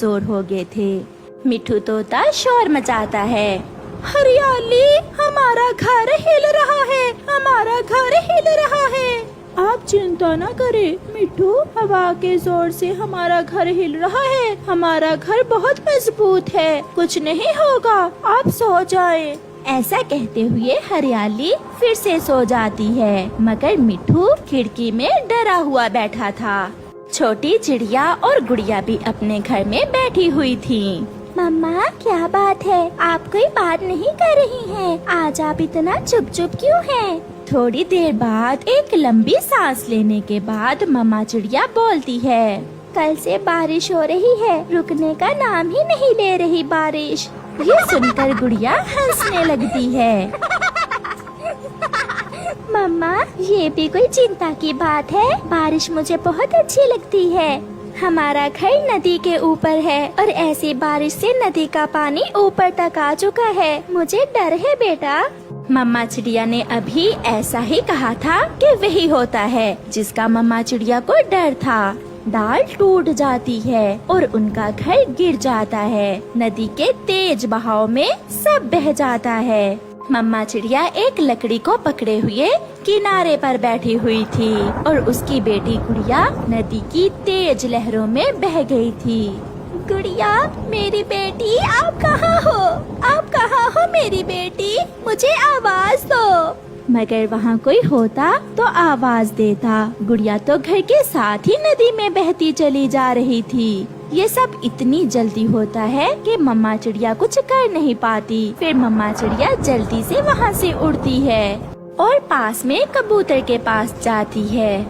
कमजोर हो गए थे। मिट्ठू तोता शोर मचाता है, हरियाली, हमारा घर हिल रहा है, हमारा घर हिल रहा है। आप चिंता न करें मिट्ठू, हवा के जोर से हमारा घर हिल रहा है। हमारा घर बहुत मजबूत है, कुछ नहीं होगा, आप सो जाएं। ऐसा कहते हुए हरियाली फिर से सो जाती है, मगर मिट्ठू खिड़की में डरा हुआ बैठा था। छोटी चिड़िया और गुड़िया भी अपने घर में बैठी हुई थी। मम्मा, क्या बात है, आप कोई बात नहीं कर रही हैं? आज आप इतना चुप चुप क्यों हैं? थोड़ी देर बाद एक लंबी सांस लेने के बाद मम्मा चिड़िया बोलती है, कल से बारिश हो रही है, रुकने का नाम ही नहीं ले रही बारिश। ये सुनकर गुड़िया हंसने लगती है। मम्मा, ये भी कोई चिंता की बात है? बारिश मुझे बहुत अच्छी लगती है। हमारा घर नदी के ऊपर है और ऐसी बारिश से नदी का पानी ऊपर तक आ चुका है, मुझे डर है बेटा। मम्मा चिड़िया ने अभी ऐसा ही कहा था कि वही होता है जिसका मम्मा चिड़िया को डर था। डाल टूट जाती है और उनका घर गिर जाता है। नदी के तेज बहाव में सब बह जाता है। मम्मा चिड़िया एक लकड़ी को पकड़े हुए किनारे पर बैठी हुई थी और उसकी बेटी गुड़िया नदी की तेज लहरों में बह गई थी। गुड़िया, मेरी बेटी, आप कहाँ हो? आप कहाँ हो मेरी बेटी? मुझे आवाज दो। मगर वहाँ कोई होता तो आवाज देता। गुड़िया तो घर के साथ ही नदी में बहती चली जा रही थी। ये सब इतनी जल्दी होता है कि मम्मा चिड़िया कुछ कर नहीं पाती। फिर मम्मा चिड़िया जल्दी से वहाँ से उड़ती है और पास में कबूतर के पास जाती है।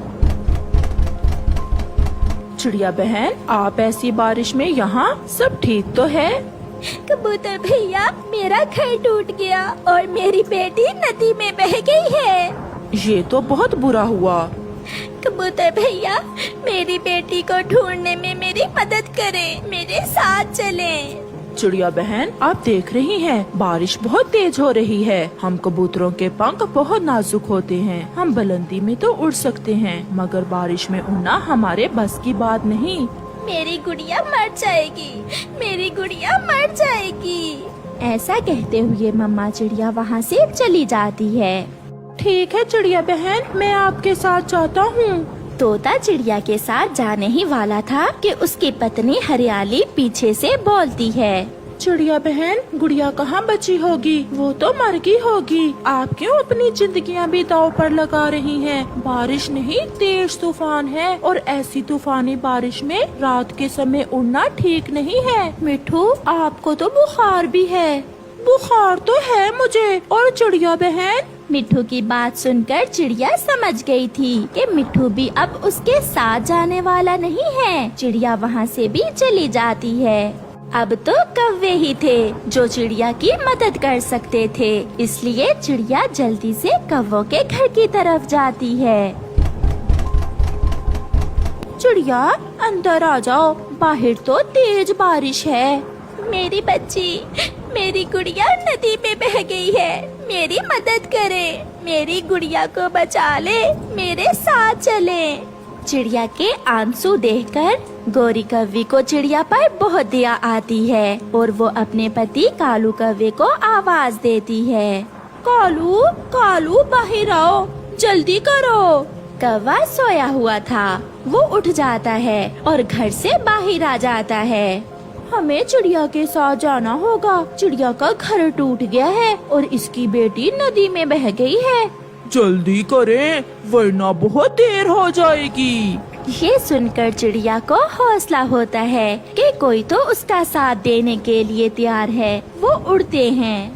चिड़िया बहन, आप ऐसी बारिश में यहाँ, सब ठीक तो है? कबूतर भैया, मेरा घर टूट गया और मेरी बेटी नदी में बह गई है। ये तो बहुत बुरा हुआ। कबूतर भैया, मेरी बेटी को ढूंढने में मेरी मदद करें, मेरे साथ चलें। चिड़िया बहन, आप देख रही हैं, बारिश बहुत तेज हो रही है। हम कबूतरों के पंख बहुत नाजुक होते हैं। हम बुलंदी में तो उड़ सकते हैं, मगर बारिश में उड़ना हमारे बस की बात नहीं। मेरी गुड़िया मर जाएगी, मेरी गुड़िया मर जाएगी। ऐसा कहते हुए मम्मा चिड़िया वहाँ से चली जाती है। ठीक है चिड़िया बहन, मैं आपके साथ जाता हूँ। तोता चिड़िया के साथ जाने ही वाला था कि उसकी पत्नी हरियाली पीछे से बोलती है, चिड़िया बहन, गुड़िया कहाँ बची होगी? वो तो मर गई होगी। आप क्यों अपनी जिंदगियाँ भी दांव पर लगा रही हैं? बारिश नहीं, तेज तूफान है और ऐसी तूफानी बारिश में रात के समय उड़ना ठीक नहीं है। मिट्ठू, आपको तो बुखार भी है। बुखार तो है मुझे। और चिड़िया बहन? मिट्ठू की बात सुनकर चिड़िया समझ गई थी कि मिट्ठू भी अब उसके साथ जाने वाला नहीं है। चिड़िया वहाँ से भी चली जाती है। अब तो कौवे ही थे जो चिड़िया की मदद कर सकते थे, इसलिए चिड़िया जल्दी से कौवों के घर की तरफ जाती है। चिड़िया, अंदर आ जाओ, बाहर तो तेज बारिश है। मेरी बच्ची, मेरी गुड़िया नदी में बह गई है, मेरी मदद करे, मेरी गुड़िया को बचा ले, मेरे साथ चले। चिड़िया के आंसू देखकर गोरी कौवी को चिड़िया पर बहुत दया आती है और वो अपने पति कालू कौवे को आवाज देती है, कालू, कालू, बाहर आओ, जल्दी करो। कौवा सोया हुआ था, वो उठ जाता है और घर से बाहर आ जाता है। हमें चिड़िया के साथ जाना होगा। चिड़िया का घर टूट गया है और इसकी बेटी नदी में बह गई है। जल्दी करें, वरना बहुत देर हो जाएगी। ये सुनकर चिड़िया को हौसला होता है कि कोई तो उसका साथ देने के लिए तैयार है। वो उड़ते हैं।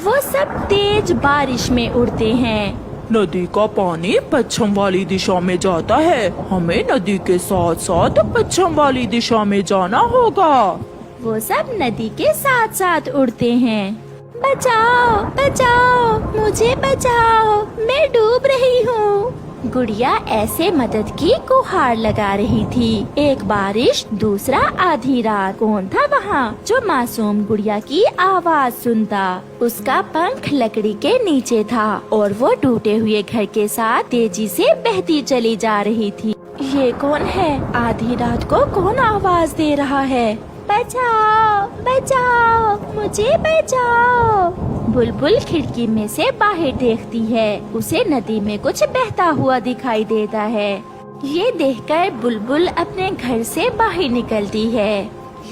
वो सब तेज बारिश में उड़ते हैं। नदी का पानी पश्चिम वाली दिशा में जाता है। हमें नदी के साथ साथ पश्चिम वाली दिशा में जाना होगा। वो सब नदी के साथ साथ उड़ते हैं। बचाओ, बचाओ, मुझे बचाओ, मैं डूब रही हूँ। गुड़िया ऐसे मदद की गुहार लगा रही थी। एक बारिश, दूसरा आधी रात। कौन था वहाँ जो मासूम गुड़िया की आवाज सुनता? उसका पंख लकड़ी के नीचे था और वो टूटे हुए घर के साथ तेजी से बहती चली जा रही थी। ये कौन है? आधी रात को कौन आवाज दे रहा है? बचाओ बचाओ, मुझे बचाओ। बुलबुल खिड़की में से बाहर देखती है। उसे नदी में कुछ बहता हुआ दिखाई देता है। ये देखकर बुलबुल अपने घर से बाहर निकलती है।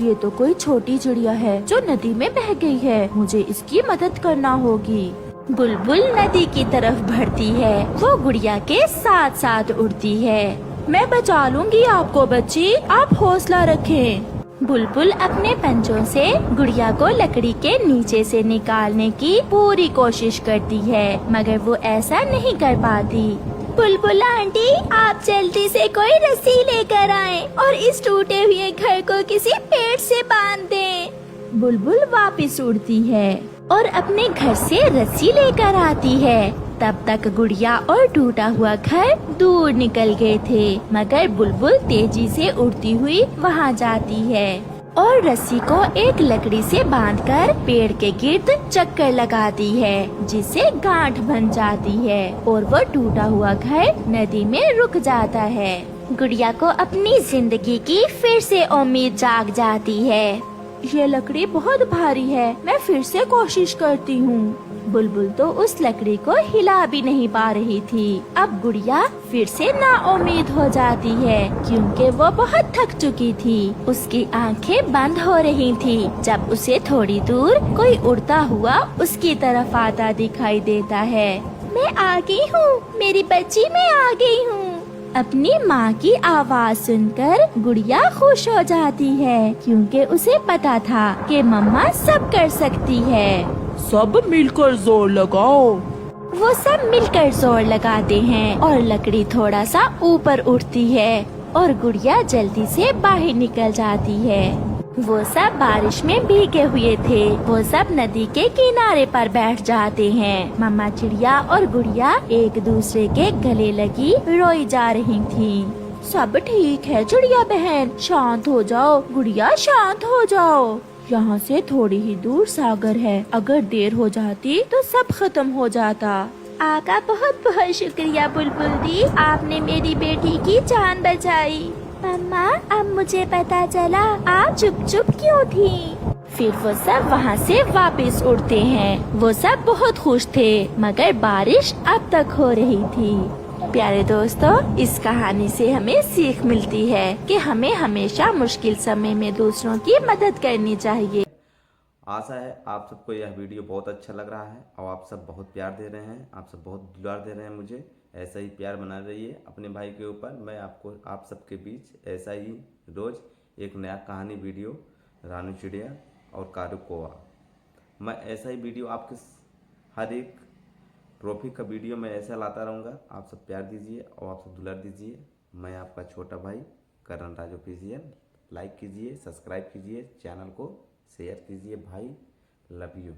ये तो कोई छोटी चिड़िया है जो नदी में बह गई है। मुझे इसकी मदद करना होगी। बुलबुल नदी की तरफ बढ़ती है। वो गुड़िया के साथ साथ उड़ती है। मैं बचा लूंगी आपको बच्ची, आप हौसला रखें। बुलबुल अपने पंजों से गुड़िया को लकड़ी के नीचे से निकालने की पूरी कोशिश करती है, मगर वो ऐसा नहीं कर पाती। बुलबुल आंटी, आप जल्दी से कोई रस्सी लेकर आएं और इस टूटे हुए घर को किसी पेड़ से बांध दें। बुलबुल वापस उड़ती है और अपने घर से रस्सी लेकर आती है। तब तक गुड़िया और टूटा हुआ घर दूर निकल गए थे, मगर बुलबुल तेजी से उड़ती हुई वहाँ जाती है और रस्सी को एक लकड़ी से बांधकर पेड़ के गिर्द चक्कर लगाती है, जिससे गांठ बन जाती है और वो टूटा हुआ घर नदी में रुक जाता है। गुड़िया को अपनी जिंदगी की फिर से उम्मीद जाग जाती है। ये लकड़ी बहुत भारी है, मैं फिर से कोशिश करती हूँ। बुलबुल तो उस लकड़ी को हिला भी नहीं पा रही थी। अब गुड़िया फिर से नाउम्मीद हो जाती है, क्योंकि वो बहुत थक चुकी थी। उसकी आंखें बंद हो रही थी जब उसे थोड़ी दूर कोई उड़ता हुआ उसकी तरफ आता दिखाई देता है। मैं आ गई हूँ मेरी बच्ची, मैं आ गई हूँ। अपनी माँ की आवाज सुनकर गुड़िया खुश हो जाती है, क्योंकि उसे पता था कि मम्मा सब कर सकती है। सब मिलकर जोर लगाओ। वो सब मिलकर जोर लगाते हैं और लकड़ी थोड़ा सा ऊपर उठती है और गुड़िया जल्दी से बाहर निकल जाती है। वो सब बारिश में भीगे हुए थे। वो सब नदी के किनारे पर बैठ जाते हैं। मम्मा चिड़िया और गुड़िया एक दूसरे के गले लगी रोई जा रही थी। सब ठीक है चिड़िया बहन, शांत हो जाओ। गुड़िया शांत हो जाओ। यहाँ से थोड़ी ही दूर सागर है, अगर देर हो जाती तो सब खत्म हो जाता। आपका बहुत बहुत शुक्रिया बुलबुल दी, आपने मेरी बेटी की जान बचाई। मम्मा, अब मुझे पता चला आप चुप चुप क्यों थी। फिर वो सब वहाँ से वापस उड़ते हैं। वो सब बहुत खुश थे, मगर बारिश अब तक हो रही थी। प्यारे दोस्तों, इस कहानी से हमें सीख मिलती है कि हमें हमेशा मुश्किल समय में दूसरों की मदद करनी चाहिए। आशा है आप सबको यह वीडियो बहुत अच्छा लग रहा है और आप सब बहुत प्यार दे रहे हैं, आप सब बहुत दुलार दे रहे हैं मुझे। ऐसा ही प्यार बना रहिए अपने भाई के ऊपर। मैं आपको आप सबके बीच ऐसा ही रोज़ एक नया कहानी वीडियो रानू चिड़िया और कारू कौवा, मैं ऐसा ही वीडियो आपके हर एक ट्रॉफी का वीडियो मैं ऐसा लाता रहूँगा। आप सब प्यार दीजिए और आप सब दुलार दीजिए। मैं आपका छोटा भाई करण राज ऑफिशियल। लाइक कीजिए, सब्सक्राइब कीजिए, चैनल को शेयर कीजिए भाई। Love you.